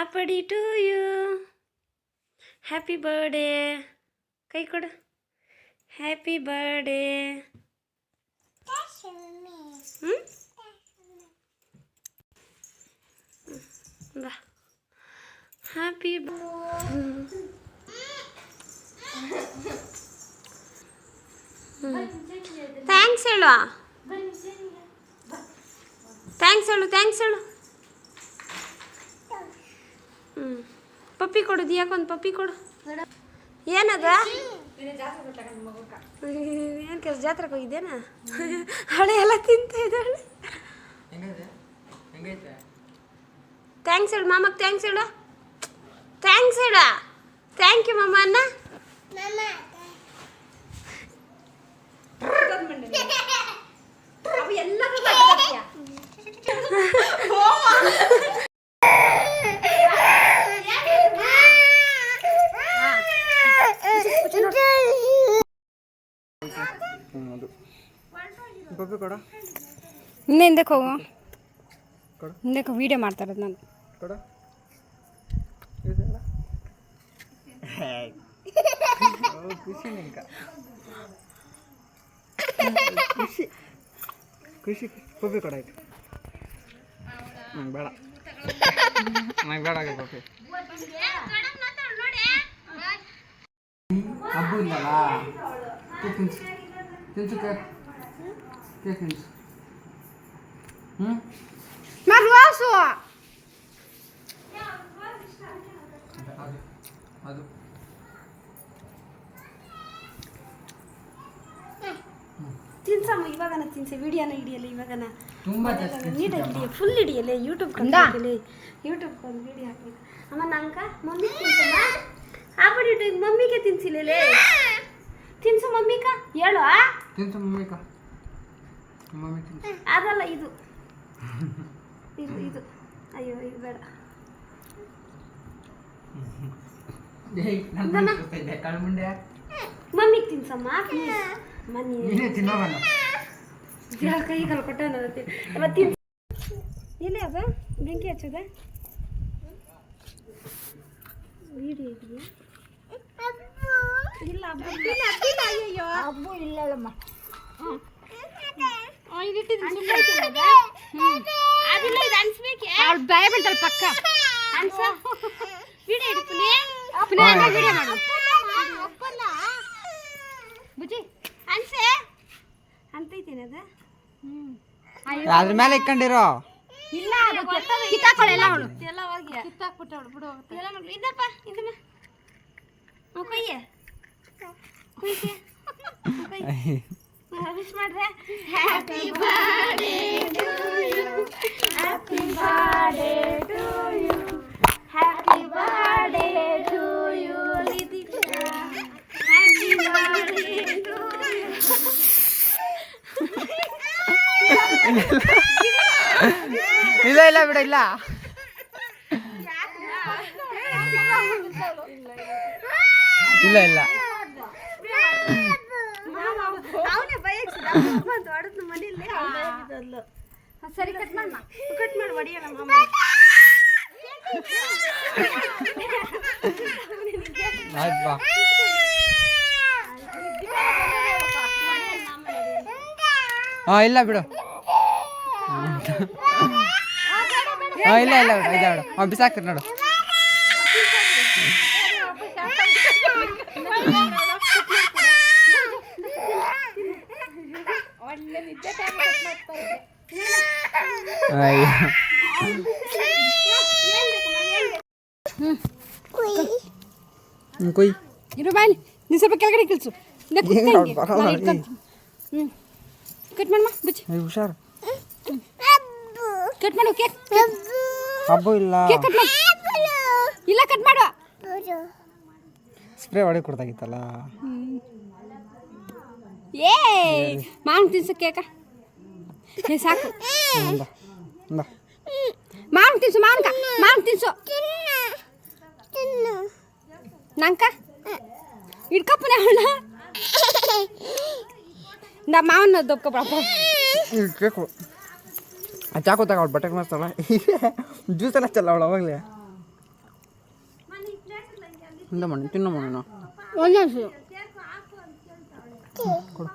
Happy to you. Happy birthday. ಕೈ ಕೊಡು. Happy birthday. ಬಾ. ಹ್ಯಾಪಿ ಥ್ಯಾಂಕ್ಸ್ ಹೇಳು. ಥ್ಯಾಂಕ್ಸ್ ಹೇಳು. ಥ್ಯಾಂಕ್ಸ್ ಹೇಳು. ಪಪ್ಪಿ ಕೊಡು. ದಿಯಾಕೊಂದು ಪಪ್ಪಿ ಕೊಡು. ಏನದ ಏನು ಕೆಲಸ ಜಾತ್ರೆಗೆ ಹೋಗಿದ್ದೇನಾ? ಹಳೆ ಎಲ್ಲ ತಿಂತ ಇದ್ದಾಳೆ. ಥ್ಯಾಂಕ್ಸ್ ಹೇಳು ಮಾಮಕ್ಕೆ. ಥ್ಯಾಂಕ್ಸ್ ಹೇಳು. ಥ್ಯಾಂಕ್ಸ್ ಹೇಳ. ಥ್ಯಾಂಕ್ ಯು ಮಾಮ ಅನ್ನ. ಹಿಂದಕ್ಕೆ ಹೋಗು. ಹಿಂದಕ್ಕೆ ವೀಡಿಯೋ ಮಾಡ್ತಾ ಇರೋದು ನಾನು. ಖುಷಿ ನಿಂಕ ಖುಷಿ ಖುಷಿ ಪಪ್ಪಿ ಕೊಡ. ಆಯ್ತು ನಂಗೆ ಬೇಡ. ನಂಗೆ ಬೇಡ ಆಗ ಪಪ್ಪಿ. ಹಬ್ಬ ಇಲ್ಲಲ್ಲ. ತಿನ್ಸು ತಿನ್ಸು ಕೇಕ್ ತಿನ್ಸು. ಮರ್ವಾಸು ಅದು ತಿನ್ಸಮ್ಮ. ಇವಾಗನ ತಿನ್ಸ. ವಿಡಿಯೋನ ಹಿಡಿಯಲ್ಲ ಇವಾಗನ. ತುಂಬ ನೀಟಾಗಿ ಹಿಡಿಯ. ಫುಲ್ ಹಿಡಿಯಲ್ಲ. ಯೂಟ್ಯೂಬ್ ಹಾಕಲಿ. ಯೂಟ್ಯೂಬ್ಗೆ ಒಂದು ವಿಡಿಯೋ ಹಾಕಬೇಕು. ಅಮ್ಮ ನಂಕ ಮಮ್ಮಿ ತಿನ್ಸಮ್ಮ. ಆಗ್ಬಿಟ್ಟು ಮಮ್ಮಿಗೆ ತಿನ್ಸಿಲ್ಲೇ. ತಿನ್ಸು ಮಮ್ಮಿಕ. ಹೇಳು. ತಿನ್ಸು ಮಮ್ಮಿಕ. ಮಮ್ಮಿ ತಿನ್ಸು. ಅದಲ್ಲ ಇದು ಇದು ಇದು. ಅಯ್ಯೋ ಇದು ಬೇಡ. ಮಮ್ಮಿಗೆ ತಿನ್ಸಮ್ಮ ಪ್ಲೀಸ್. ಮಮ್ಮಿ ತಿನ್ನೋಣ. ಕೈ ಕಾಲು ಕೊಟ್ಟ ತಿನ್ಸ. ಎಲ್ಲಿ ಅದ ಬೆಂಕಿ ಹಚ್ಚದ ವಿಡಿಯೋ ಇದೆಯಾ? ಇಲ್ಲ ಅಯ್ಯೋ ಹಬ್ಬ ಇಲ್ಲಮ್ಮ. ಅದಿಲ್ಲ ಇದು ಅನ್ಸ್ಬೇಕೆ? ಅವ್ಳು ಭಯ ಬೀಳ್ತಾಳೆ ಪಕ್ಕ. ಅನ್ಸ ವಿಡಿಯೋ ಹಿಡ್ತೀನಿ. ವಿಡಿಯೋ ಮಾಡು ಬುಜ್ಜಿ. ಅನ್ಸೆ ಅಂತೈತೇನೆ ಅದ. ಅದ್ರ ಮೇಲೆ ಇಕ್ಕೊಂಡಿರೋ. ಇಲ್ಲ ಕಿತ್ತಾಕೊಳ್ಳೆಲ್ಲ ಅವಳು ಎಲ್ಲ ಹೋಗಿ ಕಿತ್ತಾಕ್ಬಿಟ್ಟವಳು. ಬಿಡು ಎಲ್ಲ ಮಗಳು ಇದಪ್ಪ. ಇದಮ್ಮ ಕೊಯ್ಯ ಕೊಯ್ಯ ವಿಶ್ ಮಾಡ್ರೆ. Happy birthday to you. Happy birthday to you. Happy birthday to you Lithika. Happy birthday to you. ಇಲ್ಲ ಇಲ್ಲ ಬಿಡ. ಇಲ್ಲ ಇಲ್ಲ ಇಲ್ಲ. ಸರಿ ಕಟ್ ಮಾಡಿ ಕಟ್ ಮಾಡಿ ಹೊಡಿಯೋಣ ಮಾಮ. ಆಯ್ತು ಬಾ. ಹಾಂ ಇಲ್ಲ ಬಿಡು. ಹಾಂ ಇಲ್ಲ ಇಲ್ಲ ಬಿಡು. ಇದೆ ಬಿಡು. ಹಾಂ ಬಿಸಾಕ್ತಾರೆ ನೋಡು. ಕೊಯ್ ಇರು ಬಾಯ್ಲಿ. ನೀನು ಸ್ವಲ್ಪ ಕೆಳಗಡೆ ಕಳಿಸು. ಕಟ್ ಮಾಡಮ್ಮ ಬುಚ್ಚಿ. ಹುಷಾರು. ಕಟ್ ಮಾಡು ಕೇಕ್. ಹಬ್ಬ ಇಲ್ಲ. ಕೇಕ್ ಕಟ್ ಮಾಡು. ಇಲ್ಲ ಕಟ್ ಮಾಡು. ಸ್ಪ್ರೇ ಹೊಡೆ ಕೊಡ್ತಾಗಿತ್ತಲ್ಲ. ಏ ಮಾವಿನ ತಿನ್ಸು ಕೇಕ. ಏ ಸಾಕು. ಮಾವಿನ ತಿನ್ಸು. ಮಾವಿನ ತಿನ್ಸು. ನಂಕ ಇಡ್ಕಪ್ಪನೆ ಅವಳ ನಾ ಮಾವನ ದೊಪ್ಕೊಬಿಡಪ್ಪ. ಕೇಕು ಚಾಕು ತಗ. ಅವ್ಳು ಬಟ್ಟೆಗೆ ಮಾಡ್ತಾಳ. ಜ್ಯೂಸ್ ಎಲ್ಲ ಹಚ್ಚಲ್ಲ ಅವಳು ಅವಾಗಲೇ. ತಿನ್ನೋ ಮಣ್ಣು ಒಂದು ನಿಮಿಷ ಕೊಡು